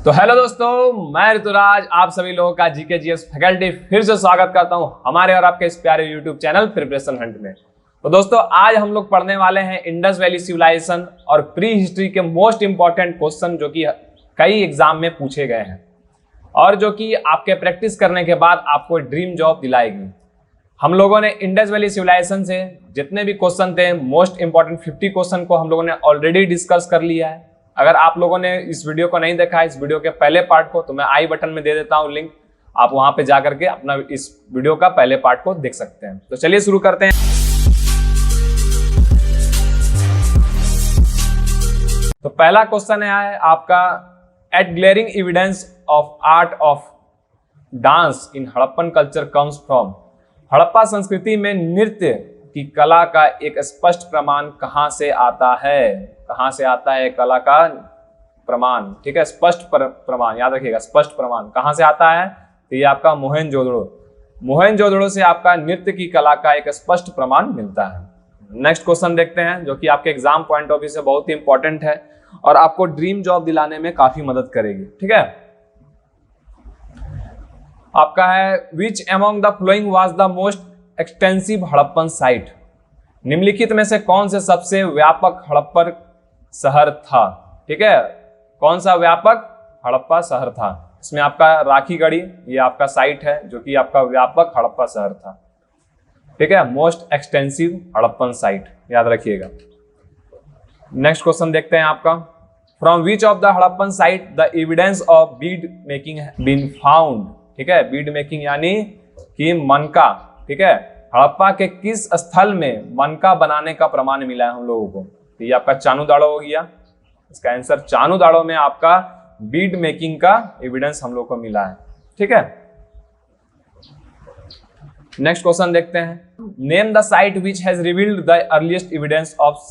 तो हेलो दोस्तों, मैं ऋतुराज आप सभी लोगों का जीके जीएस फैकल्टी फिर से स्वागत करता हूं हमारे और आपके इस प्यारे यूट्यूब चैनल प्रिपरेशन हंट में। तो दोस्तों, आज हम लोग पढ़ने वाले हैं इंडस वैली सिविलाइजेशन और प्री हिस्ट्री के मोस्ट इंपॉर्टेंट क्वेश्चन जो कि कई एग्जाम में पूछे गए हैं और जो कि आपके प्रैक्टिस करने के बाद आपको ड्रीम जॉब दिलाएगी। हम लोगों ने इंडस वैली सिविलाइजेशन से जितने भी क्वेश्चन थे, मोस्ट इंपॉर्टेंट 50 क्वेश्चन को हम लोगों ने ऑलरेडी डिस्कस कर लिया है। अगर आप लोगों ने इस वीडियो को नहीं देखा है, इस वीडियो के पहले पार्ट को, तो मैं आई बटन में दे देता हूं लिंक, आप वहां पे जाकर के अपना इस वीडियो का पहले पार्ट को देख सकते हैं। तो चलिए शुरू करते हैं। तो पहला क्वेश्चन है आपका, at glaring evidence of art of dance in Harappan culture comes from. Harappa संस्कृति में नृत्य की कला का एक स्पष्ट प्रमाण कहां से आता है? कहां से आता है कला का प्रमाण? ठीक है, स्पष्ट प्रमाण याद रखिएगा, स्पष्ट प्रमाण कहां से आता है? तो ये आपका मोहनजोदड़ो। मोहनजोदड़ो से आपका नृत्य की कला का एक स्पष्ट प्रमाण मिलता है। नेक्स्ट क्वेश्चन देखते हैं, जो कि आपके एग्जाम पॉइंट ऑफ व्यू से बहुत ही इंपॉर्टेंट है और आपको ड्रीम जॉब दिलाने में काफी मदद करेगी। ठीक है, आपका है, which among the following was the most extensive Harappan site. निम्नलिखित में से कौन से सबसे व्यापक हड़प्पर शहर था? ठीक है, कौन सा व्यापक हड़प्पा शहर था? इसमें आपका राखीगढ़ी, ये आपका साइट है जो कि आपका व्यापक हड़प्पा शहर था। ठीक है, मोस्ट एक्सटेंसिव हड़प्पन साइट याद रखिएगा। नेक्स्ट क्वेश्चन देखते हैं आपका, from which of the Harappan site the evidence of bead making been found. ठीक है, बीड मेकिंग यानी कि मनका। ठीक है, हड़प्पा के किस स्थल में मनका बनाने का प्रमाण मिला है हम लोगों को? तो ये आपका चानुदाड़ो हो गया, इसका आंसर चानुदाड़ो में आपका बीड मेकिंग का एविडेंस हम लोग को मिला है। ठीक है, नेक्स्ट क्वेश्चन देखते हैं, name the site which has revealed the earliest evidence of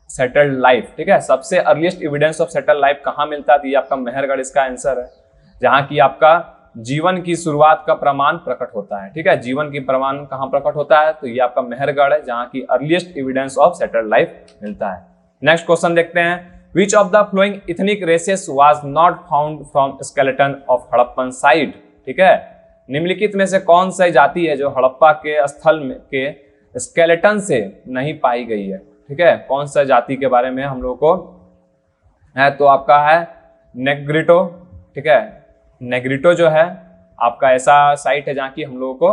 settled life. ठीक है, सबसे earliest evidence of settled life कहां मिलता है? तो ये आपका मेहरगढ़ इसका आंसर है, जहां की आपका जीवन की शुरुआत का प्रमाण प्रकट होता है। ठीक है, जीवन की प्रमाण कहां प्रकट होता है? तो ये आपका मेहरगढ़ है, जहां की earliest evidence of settled life मिलता है। नेक्स्ट क्वेश्चन देखते हैं, which of the following ethnic races was not found from skeleton of Harappan site. ठीक है, निम्नलिखित में से कौन सी जाति है जो हड़प्पा के स्थल में के स्केलेटन से नहीं पाई गई है? ठीक है, कौन सा जाति के बारे में हम लोग को है? तो आपका है नेग्रिटो। ठीक है, नेग्रिटो जो है आपका ऐसा साइट है जहाँ की हम लोगों को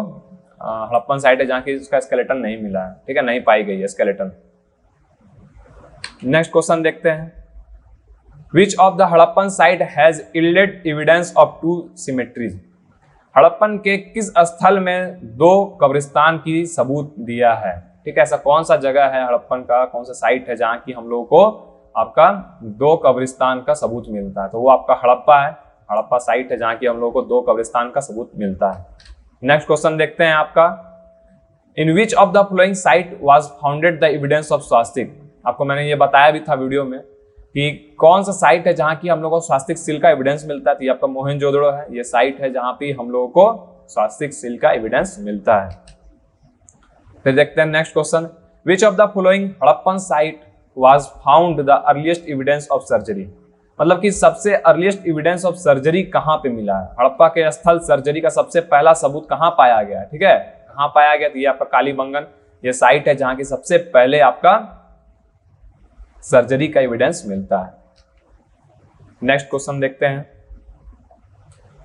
हड़प्पन साइट है जहाँ की उसका स्केलेटन नहीं मिला है। ठीक है, नहीं पाई गई है स्केलेटन। नेक्स्ट क्वेश्चन देखते हैं, which of the Harappan site has yielded evidence of two cemeteries. Harappan के किस स्थल में दो कब्रिस्तान की सबूत दिया है? ठीक है, ऐसा कौन सा जगह है हड़प्पन का, कौन सा साइट है जहाँ की हम लोगों को आपका दो कब्रिस्तान का सबूत मिलता है? तो वो आपका हड़प्पा है, हड़प्पा साइट है जहां की हम लोगों को दो कब्रिस्तान का सबूत मिलता है। नेक्स्ट क्वेश्चन देखते हैं आपका, in which of the following site was founded the evidence of swastika. आपको मैंने ये बताया भी था वीडियो में कि कौन सा साइट है जहां की हम लोगों को स्वास्तिक सील का एविडेंस मिलता है। तो ये आपका मोहनजोदड़ो है, ये साइट है जहां पे हम लोगों को स्वास्तिक सील का एविडेंस मिलता है। फिर देखते हैं next question, which of the following Harappan site was found the earliest evidence of surgery. मतलब कि सबसे अर्लीस्ट एविडेंस ऑफ सर्जरी कहां पे मिला है? हड़प्पा के स्थल सर्जरी का सबसे पहला सबूत कहां पाया गया? ठीक है, कहां पाया गया? तो ये आपका कालीबंगन, ये साइट है जहां की सबसे पहले आपका सर्जरी का एविडेंस मिलता है। नेक्स्ट क्वेश्चन देखते हैं,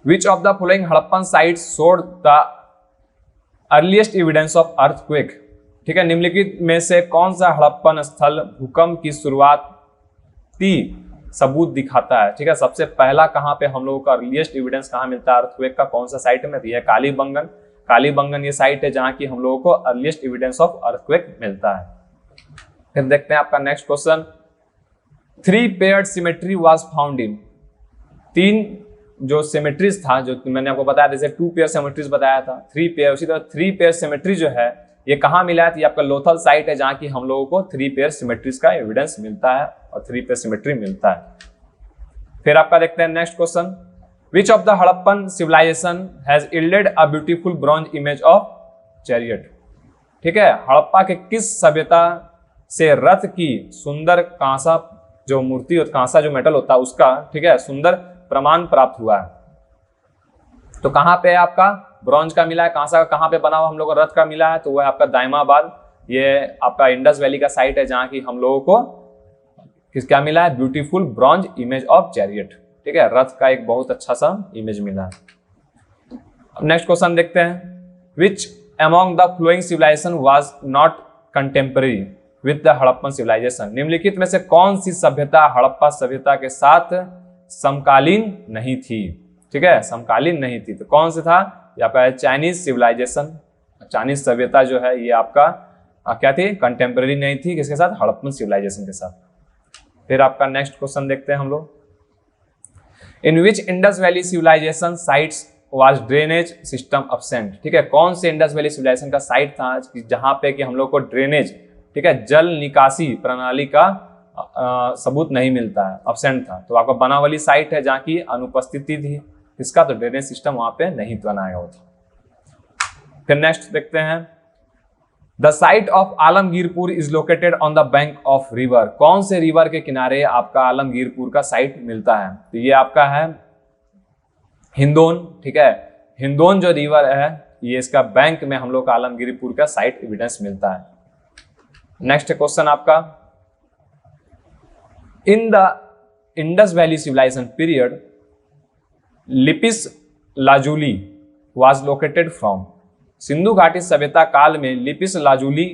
which of the following Harappan site showed the earliest evidence of earthquake. ठीक है, निम्नलिखित में से कौन सा हड़प्पन स्थल भूकंप की शुरुआती सबूत दिखाता है? ठीक है, सबसे पहला कहां पे हम लोगों का अर्लीस्ट एविडेंस कहां मिलता है अर्थक्वेक का, कौन सा साइट में? तो यह कालीबंगन। कालीबंगन ये साइट है जहां की हम लोगों को अर्लीस्ट एविडेंस ऑफ अर्थक्वेक मिलता है। फिर देखते हैं आपका next question, 3 paired symmetry was found in. 3 जो सिमेट्रीज था, जो मैंने आपको बताया, जैसे 2 पेयर सिमेट्रीज बताया था, 3 पेयर, उसी तरह 3 पेयर सिमेट्री जो है ये कहां मिला है? तो ये आपका लोथल साइट है जहां की हम लोगों को 3 पेयर सिमेट्रीज का एविडेंस मिलता है और 3 पेयर सिमेट्री मिलता है। फिर आपका देखते हैं next question, which of the Harappan civilization has yielded a beautiful bronze image of chariot. ठीक है, हड़प्पा के किस सभ्यता से रथ की सुंदर कांसा जो मूर्ति और कांसा जो मेटल होता है उसका, ठीक है, सुंदर प्रमाण प्राप्त हुआ है। तो कहाँ पे आपका ब्रॉन्ज का मिला है, कहाँ पे बना हुआ हम लोग को रथ का मिला है, तो वो है आपका दाइमाबाद। ये आपका इंडस वैली का साइट है जहाँ की हम लोगों को क्या मिला है, beautiful bronze image of chariot. ठीक है, रथ का एक बहुत अच्छा सा इमेज मिला है। अब नेक्स्ट क्वेश्चन देखते हैं, which among the following civilization was not contemporary with the Harappan civilization. निम्नलिखित में से कौन सी सभ्यता हड़प्पा सभ्यता के साथ समकालीन नहीं थी। ठीक है, समकालीन नहीं थी, तो कौन सा था, ये आपका चाइनीज सिविलाइजेशन। चाइनीज सभ्यता जो है ये आपका क्या थी, कंटेम्पररी नहीं थी, किसके साथ, हड़प्पन सिविलाइजेशन के साथ। फिर आपका नेक्स्ट क्वेश्चन देखते हैं हम लोग, in which Indus valley civilization sites was drainage system absent. ठीक है, कौन से इंडस वैली सिविलाइजेशन का साइट था जहां पे कि हम लोग को ड्रेनेज, ठीक है, जल निकासी प्रणाली का सबूत नहीं मिलता है, अब्सेंट था। तो आपका बनावली साइट है जहाँ की अनुपस्थिति थी इसका, तो ड्रेनेज सिस्टम वहां पे नहीं बनाया हुआ था। फिर नेक्स्ट देखते हैं, the site of Alamgirpur is located on the bank of river. कौन से रिवर के किनारे आपका आलमगीरपुर का साइट मिलता है, तो ये आपका है हिंदोन। ठीक है, हिंदोन जो रिवर है ये इसका बैंक में हम लोग का आलमगीरपुर का साइट एविडेंस मिलता है। नेक्स्ट क्वेश्चन आपका, in the Indus valley civilization period lapis lazuli was located from. Sindhu घाटी सभ्यता काल में लिपिस लाजुली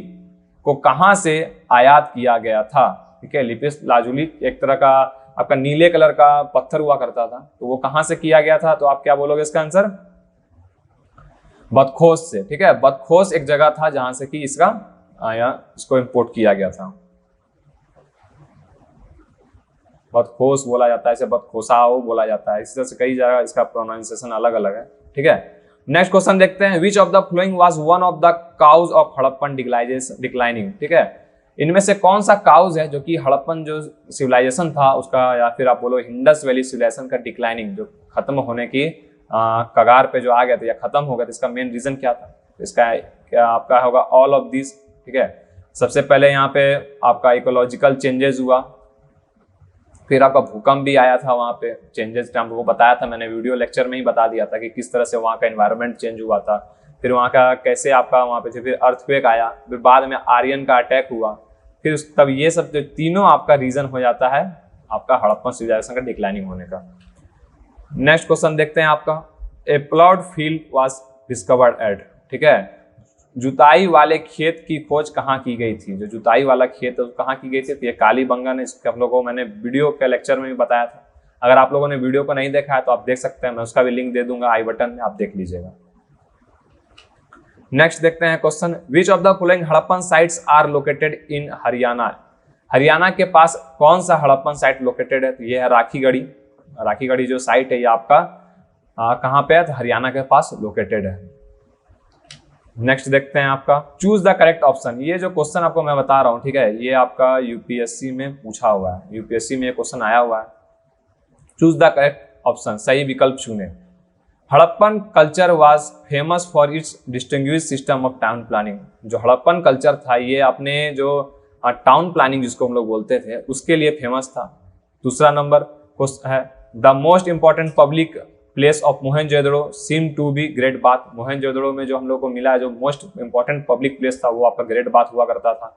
को कहां से आयात किया गया था। ठीक है, लिपिस लाजुली एक तरह का आपका नीले कलर का पत्थर हुआ करता था, तो वो कहां से किया गया था, तो आप क्या बोलोगे इसका आंसर, बदखोस से। ठीक है, बदखोस एक जगह था जहां से कि इसका इसको इंपोर्ट किया गया था। बदखोस बोला जाता है, इसे बदखोसाओ बोला जाता है, इस तरह से कई जगह इसका प्रोनाउंसिएशन अलग अलग है। ठीक है, नेक्स्ट क्वेश्चन देखते हैं, which of the following was one of the cause of Harappan declining. ठीक है, इनमें से कौन सा काउज है जो कि हड़प्पन जो सिविलाइजेशन था उसका, या फिर आप बोलो इंडस वैली सिविलाइजेशन का डिक्लाइनिंग, जो खत्म होने की कगार पे जो आ गया था या खत्म हो गया था, इसका मेन रीजन क्या था। इसका क्या आपका होगा, ऑल ऑफ दिस। ठीक है, सबसे पहले यहाँ पे आपका इकोलॉजिकल चेंजेस हुआ, फिर आपका भूकंप भी आया था, वहाँ पे चेंजेस हम लोगों को बताया था, मैंने वीडियो लेक्चर में ही बता दिया था कि किस तरह से वहाँ का एनवायरनमेंट चेंज हुआ था। फिर वहाँ का कैसे आपका वहाँ पे फिर अर्थक्वेक आया, फिर बाद में आर्यन का अटैक हुआ, फिर तब ये सब जो तीनों आपका रीजन हो जाता है आपका हड़प्पन सिविलाइजेशन का डिक्लाइनिंग होने का। नेक्स्ट क्वेश्चन देखते हैं आपका, a ploughed field was discovered at. ठीक है, जुताई वाले खेत की खोज कहाँ की गई थी, जो जुताई वाला खेत कहाँ की गई थी, तो ये कालीबंगा ने, इसके आप लोगों को मैंने वीडियो के लेक्चर में भी बताया था। अगर आप लोगों ने वीडियो को नहीं देखा है तो आप देख सकते हैं, मैं उसका भी लिंक दे दूंगा आई बटन में, आप देख लीजिएगा। नेक्स्ट देखते हैं question, which of the following Harappan sites are located in Haryana. Haryana के पास कौन सा हड़प्पन साइट लोकेटेड है, तो ये है राखीगढ़ी। राखीगढ़ी जो साइट है ये आपका कहाँ पे है, तो हरियाणा के पास लोकेटेड है। नेक्स्ट देखते हैं आपका, चूज द करेक्ट ऑप्शन। ये जो क्वेश्चन आपको मैं बता रहा हूँ, ठीक है, ये आपका यूपीएससी में पूछा हुआ है, यूपीएससी में ये क्वेश्चन आया हुआ है। चूज द करेक्ट ऑप्शन, सही विकल्प चुने। Harappan culture was famous for its distinguished system of town planning. जो हड़प्पन कल्चर था ये अपने जो टाउन प्लानिंग जिसको हम लोग बोलते थे उसके लिए फेमस था। दूसरा नंबर है, the most important public place of Mohenjodaro seem to be great bath. Mohenjodaro में जो हम लोग को मिला है जो मोस्ट इंपॉर्टेंट पब्लिक प्लेस था वो आपका ग्रेट बाथ हुआ करता था।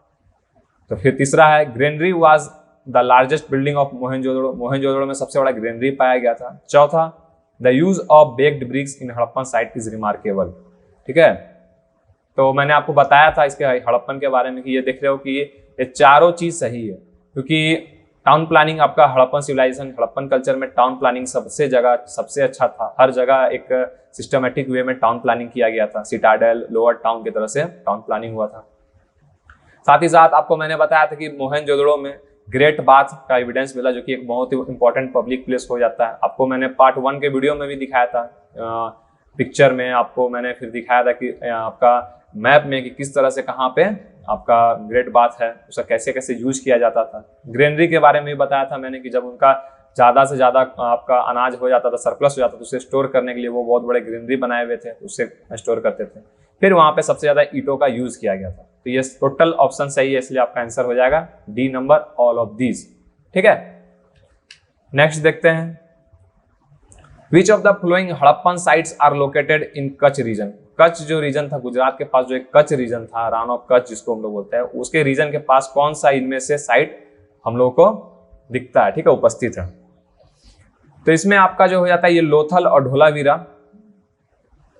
तो फिर तीसरा है, granary was the largest building of Mohenjodaro. Mohenjodaro में सबसे बड़ा ग्रेनरी पाया गया था। चौथा, the use of baked bricks in Harappan site is remarkable. ठीक है, तो मैंने आपको बताया था इसके हड़प्पन के बारे में कि ये देख रहे हो कि ये चारों चीज सही है, क्योंकि टाउन प्लानिंग आपका हड़प्पन सिविलाइजेशन, हड़प्पन कल्चर में टाउन प्लानिंग सबसे अच्छा था। हर जगह एक सिस्टमेटिक वे में टाउन प्लानिंग किया गया था। सिटाडेल, लोअर टाउन की तरह से टाउन प्लानिंग हुआ था। साथ ही साथ आपको मैंने बताया था कि मोहनजोदड़ो में ग्रेट बाथ का एविडेंस मिला, जो कि एक बहुत ही इंपॉर्टेंट पब्लिक प्लेस हो जाता है। आपको मैंने पार्ट 1 के वीडियो में भी दिखाया था, पिक्चर में आपको मैंने फिर दिखाया था कि आपका मैप में कि किस तरह से कहाँ पे आपका ग्रेट बाथ है, उसका कैसे कैसे यूज किया जाता था। ग्रेनरी के बारे में भी बताया था मैंने कि जब उनका ज़्यादा से ज़्यादा आपका अनाज हो जाता था, सरप्लस हो जाता था, उसे स्टोर करने के लिए वो बहुत बड़े ग्रेनरी बनाए हुए थे, उससे स्टोर करते थे। फिर वहाँ पे सबसे ज़्यादा ईंटों का यूज किया गया था। तो ये टोटल ऑप्शन सही है, इसलिए आपका आंसर हो जाएगा D number, all of these. ठीक है, नेक्स्ट देखते हैं, which of the following Harappan sites are located in Kutch region. Kutch जो रीजन था गुजरात के पास, जो एक कच्छ रीजन था, रान ऑफ कच्छ जिसको हम लोग बोलते हैं, उसके रीजन के पास कौन सा इनमें से साइट हम लोग को दिखता है, ठीक है, उपस्थित है। तो इसमें आपका जो हो जाता है ये लोथल और ढोलावीरा।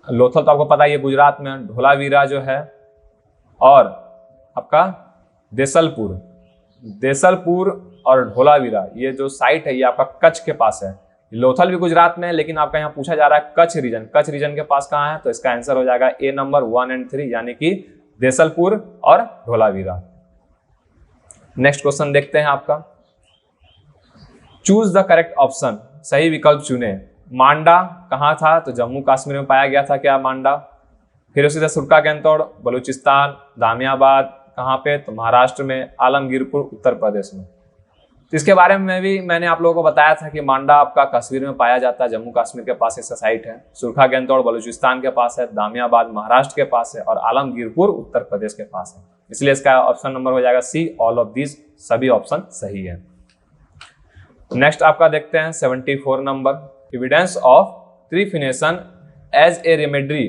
लोथल तो आपको पता है ये गुजरात में, ढोलावीरा जो है और आपका देसलपुर और ढोलावीरा, ये जो साइट है ये आपका कच्छ के पास है। लोथल भी गुजरात में है, लेकिन आपका यहाँ पूछा जा रहा है कच्छ रीजन। कच्छ रीजन के पास कहाँ है, तो इसका आंसर हो जाएगा ए नंबर 1 और 3, यानी कि देसलपुर और ढोलावीरा। नेक्स्ट क्वेश्चन देखते हैं आपका, चूज द करेक्ट ऑप्शन, सही विकल्प चुने। मांडा कहाँ था, तो जम्मू कश्मीर में पाया गया था क्या मांडा। फिर उसी तरह सुरखा गैंतोड़ बलूचिस्तान, दामियाबाद कहाँ पे, तो महाराष्ट्र में, आलमगीरपुर उत्तर प्रदेश में। तो इसके बारे में भी मैंने आप लोगों को बताया था कि मांडा आपका कश्मीर में पाया जाता है, जम्मू कश्मीर के पास इसका साइट है। सुरखा गैंतोड़ बलूचिस्तान के पास है, दामियाबाद महाराष्ट्र के पास है और आलमगीरपुर उत्तर प्रदेश के पास है। इसलिए इसका ऑप्शन नंबर हो जाएगा सी, ऑल ऑफ दीज, सभी ऑप्शन सही है। नेक्स्ट आपका देखते हैं 74 नंबर, evidence of trephination as a remedy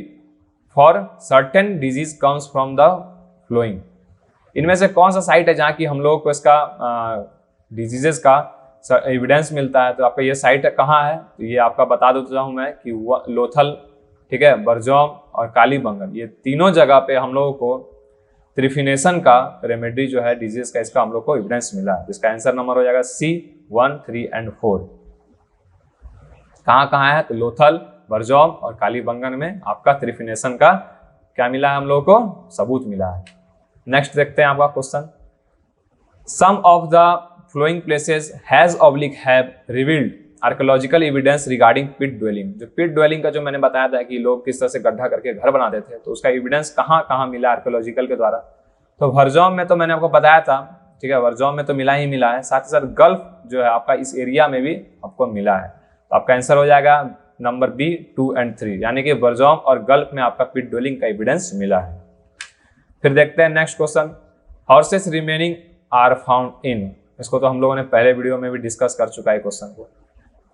for certain disease comes from the following. इनमें से कौन सा साइट है जहाँ की हम लोग को इसका डिजीजेस का एविडेंस मिलता है। तो आपका ये साइट कहाँ है, तो ये आपका बता देता हूँ मैं कि लोथल, ठीक है, बरजौम और कालीबंगन, ये तीनों जगह पे हम लोगों को ट्रिफिनेशन का रेमेडी जो है डिजीज का, इसका हम लोग को एविडेंस मिला है। जिसका आंसर नंबर हो जाएगा सी 1, 3 और 4। कहाँ कहाँ है, तो लोथल, बरजौम और कालीबंगन में आपका ट्रिफिनेशन का क्या मिला है हम लोगों को, सबूत मिला है। नेक्स्ट देखते हैं आपका question, some of the following places has oblique have revealed archaeological evidence regarding pit dwelling. जो पिट ड्वेलिंग का जो मैंने बताया था कि लोग किस तरह से गड्ढा करके घर बनाते थे, तो उसका एविडेंस कहाँ कहाँ मिला आर्कियोलॉजिकल के द्वारा। तो बरजौम में तो मैंने आपको बताया था, ठीक है, बरजौम में तो मिला ही मिला है, साथ ही साथ गल्फ जो है आपका इस एरिया में भी आपको मिला है। तो आपका आंसर हो जाएगा नंबर बी 2 और 3, यानी कि बरजौम और गल्फ में आपका पिट ड्वेलिंग का एविडेंस मिला है। फिर देखते हैं next question, horses remaining are found in. इसको तो हम लोगों ने पहले वीडियो में भी डिस्कस कर चुका है क्वेश्चन को,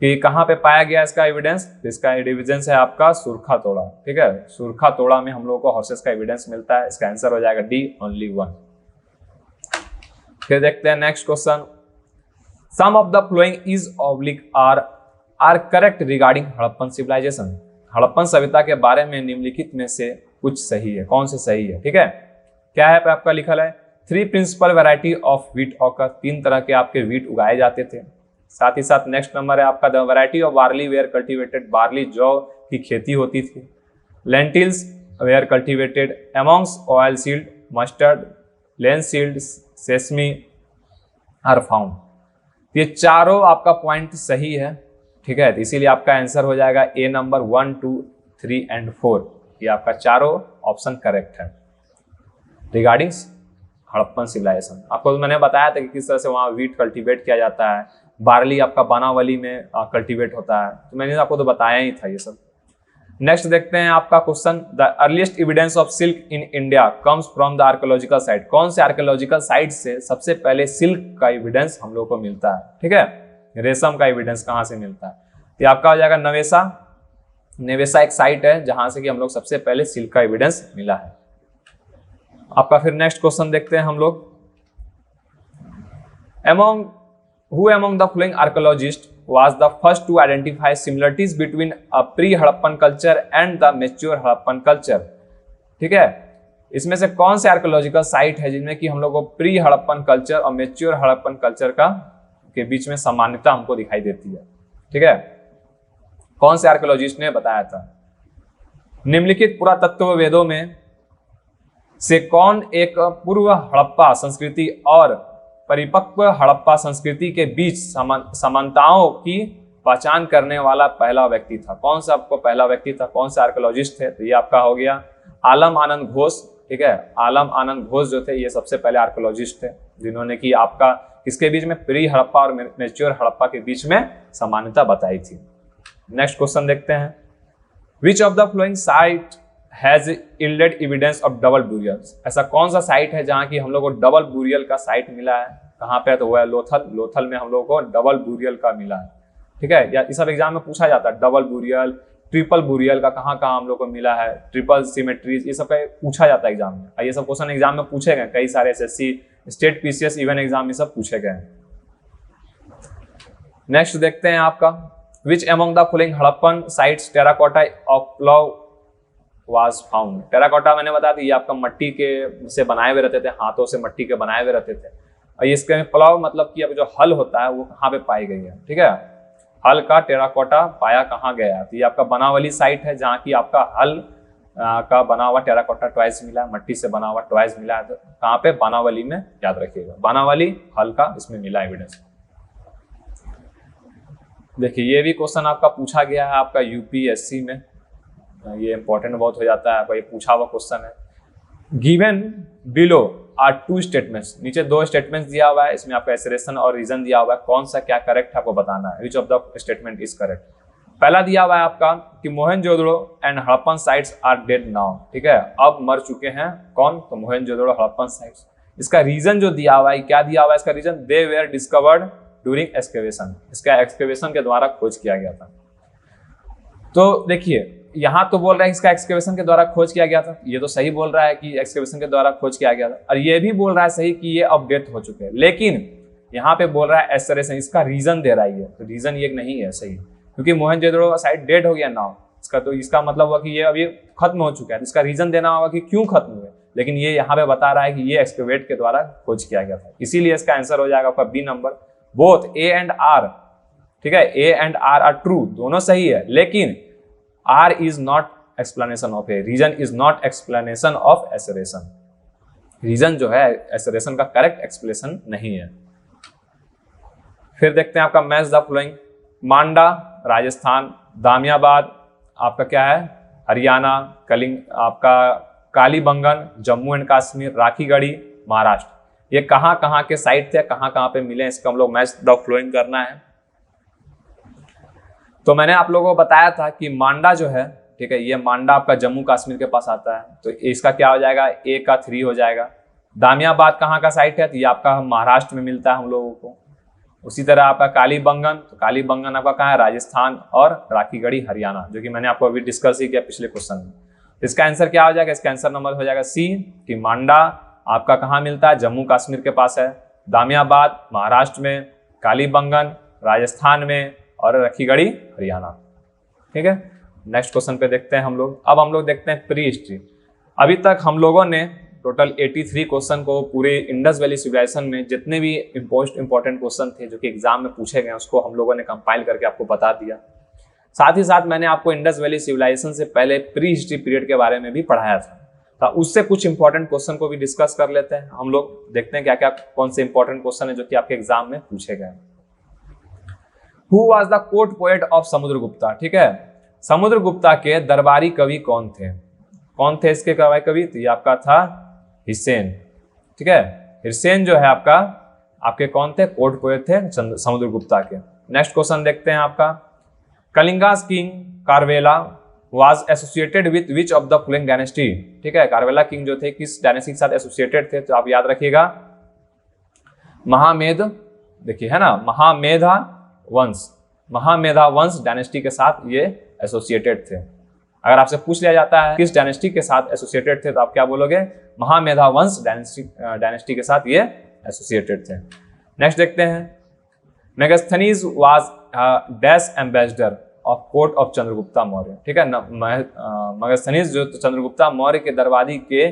कि कहाँ पे पाया गया इसका एविडेंस। इसका एविडेंस है आपका सुरखा तोड़ा, ठीक है, सुरखा तोड़ा में हम लोगों को हॉर्सेस का एविडेंस मिलता है। इसका आंसर हो जाएगा डी, ओनली 1। फिर देखते हैं next question, some of the following is oblique are correct regarding Harappan civilization. Harappan सभ्यता के बारे में निम्नलिखित में से कुछ सही है, कौन से सही है, ठीक है। क्या है पे आपका लिखा है, 3 principal variety of wheat occur, 3 तरह के आपके व्हीट उगाए जाते थे। साथ ही साथ नेक्स्ट नंबर है आपका the variety of barley were cultivated, barley जौ की खेती होती थी। Lentils were cultivated amongst oil सील्ड, mustard, linseed, sesame are found. ये चारों आपका पॉइंट सही है, ठीक है, तो इसीलिए आपका आंसर हो जाएगा ए नंबर 1, 2, 3 और 4। ये आपका चारों ऑप्शन करेक्ट है रिगार्डिंग हड़प्पन सिविलाइजेशन। आपको मैंने बताया था कि किस तरह से वहाँ व्हीट कल्टीवेट किया जाता है, बार्ली आपका बानावली में कल्टीवेट होता है, तो मैंने आपको तो बताया ही था ये सब। नेक्स्ट देखते हैं आपका question, the earliest evidence of silk in India comes from the archaeological site. कौन से आर्कियोलॉजिकल साइट से सबसे पहले सिल्क का एविडेंस हम लोग को मिलता है, ठीक है, रेशम का एविडेंस कहाँ से मिलता है। तो आपका हो जाएगा नवेसा। नवेसा एक साइट है जहां से कि हम लोग सबसे पहले सिल्क का एविडेंस मिला है। आपका फिर नेक्स्ट क्वेश्चन देखते हैं हम लोग, who among the following archaeologists was the first to identify similarities between a pre-हड़प्पन culture and the mature Harappan culture। ठीक है, इसमें से कौन से आर्कियोलॉजिकल साइट है जिनमें कि हम लोग को प्री हड़प्पन कल्चर और मेच्योर हड़प्पन कल्चर का के बीच में समानता हमको दिखाई देती है, ठीक है, कौन से आर्कियोलॉजिस्ट ने बताया था। निम्नलिखित पुरातत्व वेदों में से कौन एक पूर्व हड़प्पा संस्कृति और परिपक्व हड़प्पा संस्कृति के बीच समानताओं की पहचान करने वाला पहला व्यक्ति था। कौन सा आपको पहला व्यक्ति था, कौन से आर्कियोलॉजिस्ट थे, तो ये आपका हो गया आलम आनंद घोष, ठीक है। आलम आनंद घोष जो थे ये सबसे पहले आर्कियोलॉजिस्ट थे जिन्होंने कि आपका इसके बीच में प्री हड़प्पा और मेच्योर हड़प्पा के बीच में समानता बताई थी। नेक्स्ट क्वेश्चन देखते हैं, which of the following site has yielded evidence of double burial. ऐसा कौन सा साइट है जहां की हम लोग को डबल बुरियल का साइट मिला है, कहां पे है, तो वो है लोथल। लोथल में हम लोग को डबल बुरियल का मिला है, ठीक है, या इस सब एग्जाम में पूछा जाता है। डबल बुरियल, ट्रिपल बुरियल का कहाँ कहाँ हम लोग को मिला है, ट्रिपल सिमेट्रीज, ये सब का पूछा जाता है एग्जाम में। और ये सब क्वेश्चन एग्जाम में पूछे गए, कई सारे SSC, state PCS, even exam में सब पूछे गए। नेक्स्ट देखते हैं आपका, विच among the following Harappan sites terracotta of plough was found. Terracotta मैंने बताया था, ये आपका मट्टी के से बनाए हुए रहते थे, हाथों से मट्टी के बनाए हुए रहते थे। और इसके प्लव मतलब कि अब जो हल होता है वो कहाँ पे पाई गई है, ठीक है, हल का टेराकोटा पाया कहाँ गया है, तो ये आपका बनावली साइट है जहाँ की आपका हल का बना हुआ टेराकोटा टॉयज मिला है, मट्टी से बना हुआ टॉयज मिला है। तो कहाँ पे, बनावली में, याद रखिएगा, बनावली हल का इसमें मिला एविडेंस। देखिए ये भी क्वेश्चन आपका पूछा गया है आपका यूपीएससी में, ये इंपॉर्टेंट बहुत हो जाता है आपका, ये पूछा हुआ क्वेश्चन है। Given below are two statements, नीचे दो स्टेटमेंट्स दिया हुआ है, इसमें आपका एसरेशन और रीजन दिया हुआ है, कौन सा क्या करेक्ट है आपको बताना है, which of the statement is correct. पहला दिया हुआ है आपका कि Mohenjodaro and Harappan sites are dead now, ठीक है, अब मर चुके हैं कौन, तो मोहनजोदड़ो हड़प्पन साइट्स। इसका रीजन जो दिया हुआ है, क्या दिया हुआ है इसका reason, they were discovered during excavation, इसका एक्सकेवेशन के द्वारा खोज किया गया था। तो देखिए यहाँ तो बोल रहा है इसका एक्सकेवेशन के द्वारा खोज किया गया था, ये तो सही बोल रहा है कि एक्सकेवेशन के द्वारा खोज किया गया था, और ये भी बोल रहा है सही कि ये अपडेट हो चुके हैं, लेकिन यहाँ पे बोल रहा है एसरेशन, इसका रीजन दे रहा है, तो रीजन ये नहीं है सही, क्योंकि मोहनजोदड़ो साइट डेड हो गया नाउ, इसका तो इसका मतलब हुआ कि ये अभी खत्म हो चुका है, इसका रीजन देना होगा कि क्यों खत्म हुए, लेकिन ये यहाँ पे बता रहा है कि ये एक्सकेवेट के द्वारा खोज किया गया था, इसीलिए इसका आंसर हो जाएगा आपका B number. Both A and R, ठीक है, ए एंड आर ट्रू, दोनों सही है, लेकिन R is not explanation of A, reason is not explanation of assertion, reason जो है एसरेशन का करेक्ट एक्सप्लेनेशन नहीं है। फिर देखते हैं आपका मैच द फॉलोइंग, मांडा राजस्थान, दामियाबाद आपका क्या है हरियाणा, कलिंग आपका कालीबंगन जम्मू एंड कश्मीर, राखीगढ़ी महाराष्ट्र, ये कहाँ कहाँ के साइट थे, कहाँ कहाँ पे मिले, इसका हम लोग मैच द फॉलोइंग करना है। तो मैंने आप लोगों को बताया था कि मांडा जो है, ठीक है, ये मांडा आपका जम्मू कश्मीर के पास आता है, तो इसका क्या हो जाएगा, ए का 3 हो जाएगा। दामियाबाद कहाँ का साइट है, तो ये आपका महाराष्ट्र में मिलता है हम लोगों को। उसी तरह आपका कालीबंगन, तो कालीबंगन आपका कहाँ है, राजस्थान, और राखीगढ़ी हरियाणा, जो कि मैंने आपको अभी डिस्कस ही किया पिछले क्वेश्चन में। इसका आंसर क्या हो जाएगा, इसका आंसर नंबर हो जाएगा सी, कि मांडा आपका कहाँ मिलता है, जम्मू कश्मीर के पास है, दामियाबाद महाराष्ट्र में, कालीबंगन राजस्थान में, और राखीगढ़ी हरियाणा, ठीक है। नेक्स्ट क्वेश्चन पे देखते हैं हम लोग। अब हम लोग देखते हैं प्री हिस्ट्री। अभी तक हम लोगों ने टोटल 83 क्वेश्चन को पूरे इंडस वैली सिविलाइजेशन में जितने भी मोस्ट इंपॉर्टेंट क्वेश्चन थे जो कि एग्जाम में पूछे गए उसको हम लोगों ने कंपाइल करके आपको बता दिया। साथ ही साथ मैंने आपको इंडस वैली सिविलाइजेशन से पहले प्री हिस्ट्री पीरियड के बारे में भी पढ़ाया था, तो उससे कुछ इंपॉर्टेंट क्वेश्चन को भी डिस्कस कर लेते हैं हम लोग। देखते हैं क्या क्या कौन से इंपॉर्टेंट क्वेश्चन है जो कि आपके एग्जाम में पूछे गए। Who was the court poet of Samudragupta, ठीक है, समुद्रगुप्ता के दरबारी कवि कौन थे, कौन थे इसके दरबारी कवि, तो ये आपका था हिसेन, ठीक है। हिसेन जो है आपका आपके कौन थे, कोर्ट पोएट थे समुद्रगुप्ता के। नेक्स्ट क्वेश्चन देखते हैं आपका, Kalinga's king Kharavela was associated with which of the following dynasty, ठीक है, कार्वेला किंग जो थे किस डायनेस्टी के साथ एसोसिएटेड थे, तो आप याद रखिएगा महामेध, देखिए है ना, महामेधा वंश डायनेस्टी के साथ ये एसोसिएटेड थे। अगर आपसे पूछ लिया जाता है किस डायनेस्टी के साथ एसोसिएटेड थे तो आप क्या बोलोगे, महामेधा वंश डायनेस्टी के साथ ये एसोसिएटेड थे। नेक्स्ट देखते हैं, Megasthenes was dash ambassador of court of Chandragupta Maurya, ठीक है, मेगास्थनीज जो चंद्रगुप्ता मौर्य के दरबारी के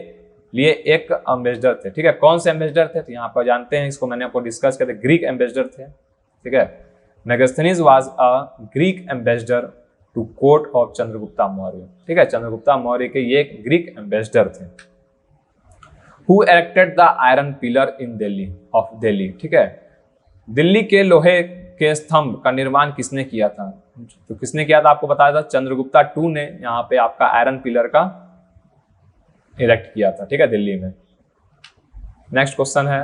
लिए एक एम्बेसडर थे, ठीक है। कौन से एम्बेसडर थे, तो यहाँ पर जानते हैं, इसको मैंने आपको डिस्कस किया था, ग्रीक एम्बेसडर थे, ठीक है। Megasthenes was a Greek ambassador to court of Chandragupta Maurya, ठीक है, चंद्रगुप्ता मौर्य के ये एक ग्रीक एम्बेसडर थे। Who erected the iron pillar in Delhi of Delhi, ठीक है, दिल्ली के लोहे के स्तंभ का निर्माण किसने किया था, तो किसने किया था आपको बताया था, चंद्रगुप्ता 2 ने यहाँ पे आपका आयरन पिलर का इरेक्ट किया था, ठीक है, दिल्ली में। नेक्स्ट क्वेश्चन है,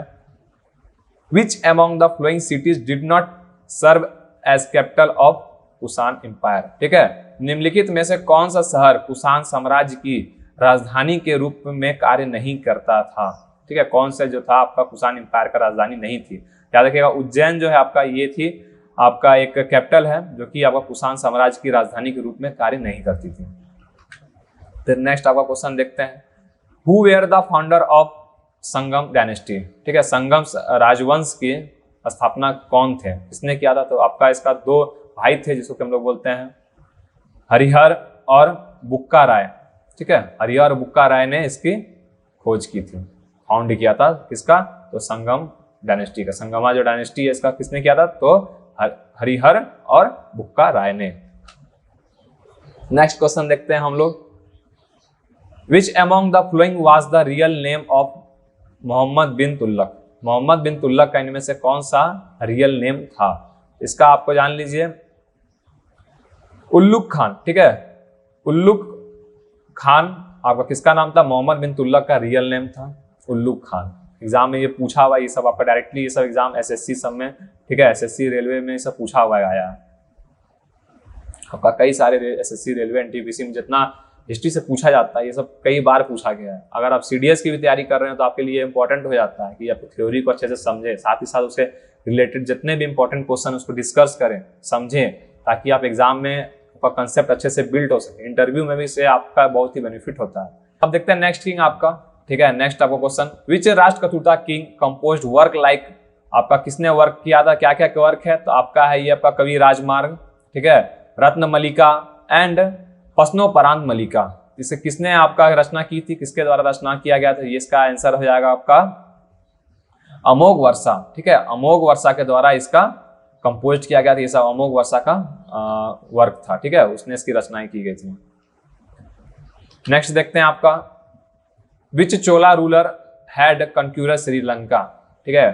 which among the following cities did not serve as capital of Kushan empire, ठीक है, निम्नलिखित में से कौन सा शहर कुषाण साम्राज्य की राजधानी के रूप में कार्य नहीं करता था, ठीक है, कौन सा जो था आपका कुषाण एम्पायर का राजधानी नहीं थी। याद रखिएगा उज्जैन जो है आपका ये थी आपका एक कैपिटल है जो कि आपका कुषाण साम्राज्य की राजधानी के रूप में कार्य नहीं करती थी। फिर नेक्स्ट आपका क्वेश्चन देखते हैं, who were the founder of Sangam dynasty, ठीक है, संगम राजवंश की स्थापना कौन थे, किसने किया था? तो आपका इसका दो भाई थे जिसको हम लोग बोलते हैं हरिहर और बुक्का राय, ठीक है, हरिहर और बुक्का राय ने इसकी खोज की थी, फाउंड किया था किसका? तो संगम डायनेस्टी का। संगमा जो डायनेस्टी है इसका किसने किया था? तो हरिहर और बुक्का राय ने। नेक्स्ट क्वेश्चन देखते हैं हम लोग, which among the following was the real name of Muhammad bin Tughluq, Muhammad bin Tughluq का इनमें से कौन सा रियल नेम था? इसका आपको जान लीजिए, उल्लुक खान, ठीक है, उल्लुक खान आपका किसका नाम था? मोहम्मद बिन तुगलक का रियल नेम था उल्लुक खान। एग्जाम में ये पूछा हुआ, ये सब आपका डायरेक्टली ये सब एग्जाम एसएससी सब में, ठीक है, एसएससी रेलवे में ये सब पूछा हुआ आया है आपका, कई सारे एसएससी रेलवे एनटीपीसी में जितना हिस्ट्री से पूछा जाता है ये सब कई बार पूछा गया है। अगर आप सीडीएस की भी तैयारी कर रहे हो तो आपके लिए इंपॉर्टेंट हो जाता है कि आप थ्योरी को अच्छे से समझें, साथ ही साथ उसके रिलेटेड जितने भी इंपॉर्टेंट क्वेश्चन उसको डिस्कस करें, समझें, ताकि आप एग्जाम में आपका कंसेप्ट अच्छे से बिल्ड हो सके। इंटरव्यू में भी इससे आपका बहुत ही बेनिफिट होता है। अब देखते हैं नेक्स्ट किंग आपका, ठीक है, नेक्स्ट आपका question, which Rashtrakuta king composed work like, आपका किसने वर्क किया था, क्या क्या वर्क है? तो आपका है ये आपका कवि राजमार्ग, ठीक है, रत्न मलिका एंड पस्नोपरांत मलिका। इसे किसने आपका रचना की थी, किसके द्वारा रचना किया गया था? ये इसका आंसर हो जाएगा आपका अमोघ वर्षा, ठीक है, अमोघ वर्षा के द्वारा इसका कंपोज किया गया था। ये सब अमोघ वर्षा का वर्क था, ठीक है, उसने इसकी रचनाएं की गई थी। नेक्स्ट देखते हैं आपका, विच चोला रूलर हैड कंक्यूर श्रीलंका, ठीक है,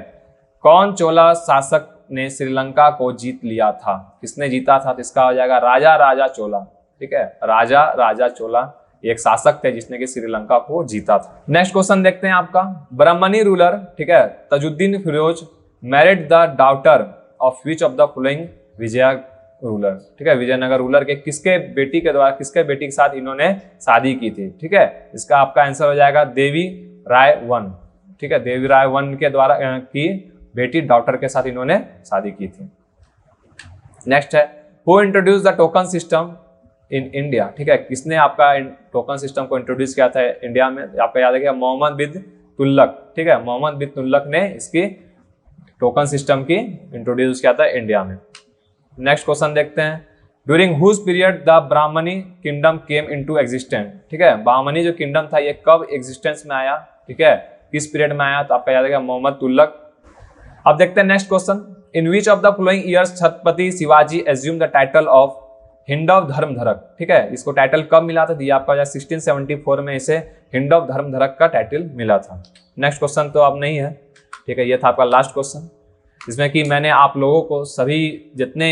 कौन चोला शासक ने श्रीलंका को जीत लिया था? किसने जीता था? तो इसका हो जाएगा राजा राजा चोला, ठीक है, राजा राजा चोला एक शासक थे जिसने कि श्रीलंका को जीता था। नेक्स्ट क्वेश्चन देखते हैं आपका, ब्राह्मणी रूलर, ठीक है, Tajuddin Firoz married the daughter of which of the following Vijay ruler, ठीक है, विजयनगर रूलर के किसके बेटी के द्वारा, किसके बेटी के साथ इन्होंने शादी की थी? ठीक है, इसका आपका आंसर हो जाएगा देवी राय वन, ठीक है, देवी राय वन के द्वारा की बेटी डॉटर के साथ इन्होंने शादी की थी। नेक्स्ट है, who introduce the token system in India, ठीक है, किसने आपका टोकन सिस्टम को इंट्रोड्यूस किया था इंडिया में? आपका याद है मोहम्मद बिन तुगलक, ठीक है, मोहम्मद बिन तुगलक ने इसकी टोकन सिस्टम की इंट्रोड्यूस किया था इंडिया में। नेक्स्ट क्वेश्चन देखते हैं, during whose period the Brahmani kingdom came into existence, ठीक है, ब्राह्मणी जो किंगडम था ये कब एग्जिस्टेंस में आया, ठीक है, किस पीरियड में आया? तो आपका याद है मोहम्मद तुगलक। अब देखते हैं next question, in which of the following years Chhatrapati Shivaji assume the title of Hindav Dharmadharak, ठीक है, इसको टाइटल कब मिला था? दिया आपका 1674 में इसे हिंडव धर्मधरक का टाइटल मिला था। नेक्स्ट क्वेश्चन तो अब नहीं है, ठीक है, ये था आपका लास्ट क्वेश्चन, जिसमें कि मैंने आप लोगों को सभी जितने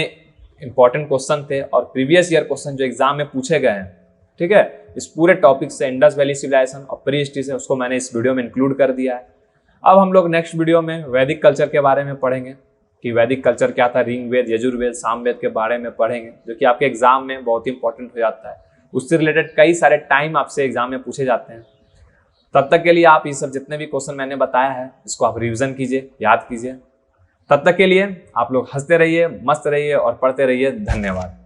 इंपॉर्टेंट क्वेश्चन थे और प्रीवियस ईयर क्वेश्चन जो एग्जाम में पूछे गए हैं, ठीक है, इस पूरे टॉपिक से इंडस वैली सिविलाइजेशन और प्री हिस्ट्री से उसको मैंने इस वीडियो में इंक्लूड कर दिया है। अब हम लोग नेक्स्ट वीडियो में वैदिक कल्चर के बारे में पढ़ेंगे कि वैदिक कल्चर क्या था, ऋग्वेद, यजुर्वेद, सामवेद के बारे में पढ़ेंगे, जो कि आपके एग्जाम में बहुत ही इंपॉर्टेंट हो जाता है। उससे रिलेटेड कई सारे टाइम आपसे एग्जाम में पूछे जाते हैं। तब तक के लिए आप ये सब जितने भी क्वेश्चन मैंने बताया है इसको आप रिवीजन कीजिए, याद कीजिए। तब तक के लिए आप लोग हंसते रहिए, मस्त रहिए और पढ़ते रहिए। धन्यवाद।